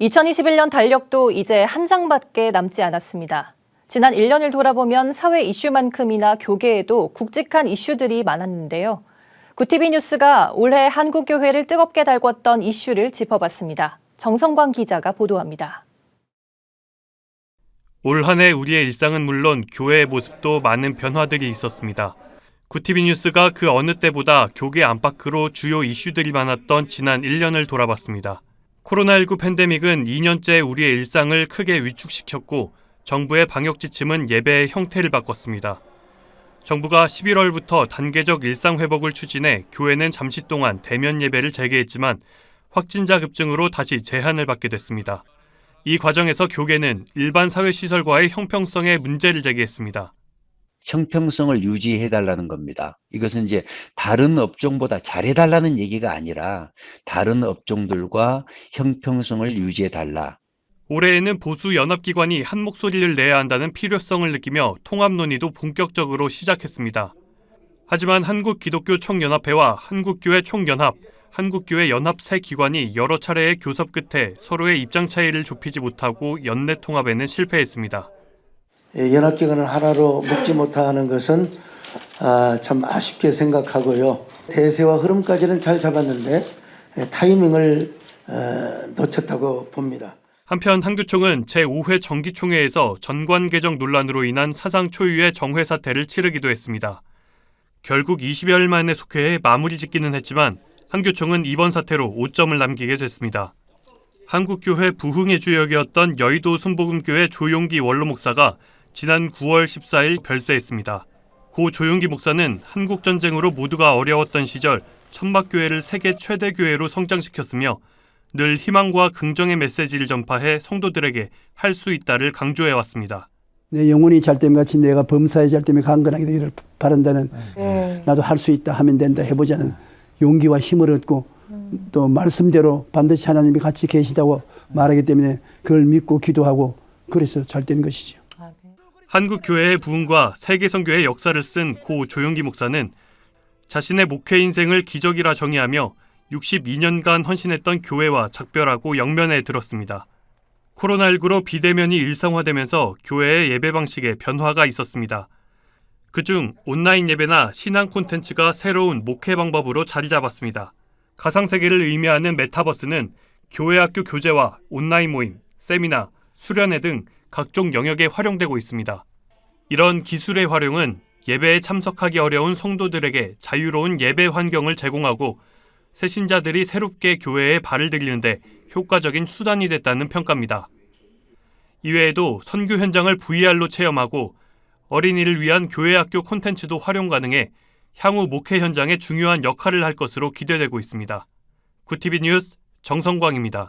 2021년 달력도 이제 한 장밖에 남지 않았습니다. 지난 1년을 돌아보면 사회 이슈만큼이나 교계에도 굵직한 이슈들이 많았는데요. 구티비 뉴스가 올해 한국교회를 뜨겁게 달궜던 이슈를 짚어봤습니다. 정성광 기자가 보도합니다. 올 한 해 우리의 일상은 물론 교회의 모습도 많은 변화들이 있었습니다. 구티비 뉴스가 그 어느 때보다 교계 안팎으로 주요 이슈들이 많았던 지난 1년을 돌아봤습니다. 코로나19 팬데믹은 2년째 우리의 일상을 크게 위축시켰고 정부의 방역 지침은 예배의 형태를 바꿨습니다. 정부가 11월부터 단계적 일상 회복을 추진해 교회는 잠시 동안 대면 예배를 재개했지만 확진자 급증으로 다시 제한을 받게 됐습니다. 이 과정에서 교계는 일반 사회시설과의 형평성에 문제를 제기했습니다. 형평성을 유지해달라는 겁니다. 이것은 이제 다른 업종보다 잘해달라는 얘기가 아니라 다른 업종들과 형평성을 유지해달라. 올해에는 보수 연합기관이 한 목소리를 내야 한다는 필요성을 느끼며 통합 논의도 본격적으로 시작했습니다. 하지만 한국기독교총연합회와 한국교회 총연합, 한국교회 연합 세 기관이 여러 차례의 교섭 끝에 서로의 입장 차이를 좁히지 못하고 연내 통합에는 실패했습니다. 연합기관을 하나로 묶지 못하는 것은 참 아쉽게 생각하고요. 대세와 흐름까지는 잘 잡았는데 타이밍을 놓쳤다고 봅니다. 한편 한교총은 제5회 정기총회에서 전관 개정 논란으로 인한 사상 초유의 정회 사태를 치르기도 했습니다. 결국 20여일 만에 속회에 마무리 짓기는 했지만 한교총은 이번 사태로 5점을 남기게 됐습니다. 한국교회 부흥의 주역이었던 여의도 순복음교회 조용기 원로 목사가 지난 9월 14일 별세했습니다. 고 조용기 목사는 한국전쟁으로 모두가 어려웠던 시절 천막교회를 세계 최대 교회로 성장시켰으며 늘 희망과 긍정의 메시지를 전파해 성도들에게 할 수 있다를 강조해왔습니다. 내 영혼이 잘됨 같이 내가 범사의 잘됨에 강건하게 되기를 바란다는 나도 할 수 있다 하면 된다 해보자는 용기와 힘을 얻고 또 말씀대로 반드시 하나님이 같이 계시다고 말하기 때문에 그걸 믿고 기도하고 그래서 잘 된 것이죠. 한국교회의 부흥과 세계선교의 역사를 쓴 고 조용기 목사는 자신의 목회 인생을 기적이라 정의하며 62년간 헌신했던 교회와 작별하고 영면에 들었습니다. 코로나19로 비대면이 일상화되면서 교회의 예배 방식에 변화가 있었습니다. 그중 온라인 예배나 신앙 콘텐츠가 새로운 목회 방법으로 자리 잡았습니다. 가상세계를 의미하는 메타버스는 교회 학교 교재와 온라인 모임, 세미나, 수련회 등 각종 영역에 활용되고 있습니다. 이런 기술의 활용은 예배에 참석하기 어려운 성도들에게 자유로운 예배 환경을 제공하고 새신자들이 새롭게 교회에 발을 들이는데 효과적인 수단이 됐다는 평가입니다. 이외에도 선교 현장을 VR로 체험하고 어린이를 위한 교회 학교 콘텐츠도 활용 가능해 향후 목회 현장에 중요한 역할을 할 것으로 기대되고 있습니다. 구티비 뉴스 정성광입니다.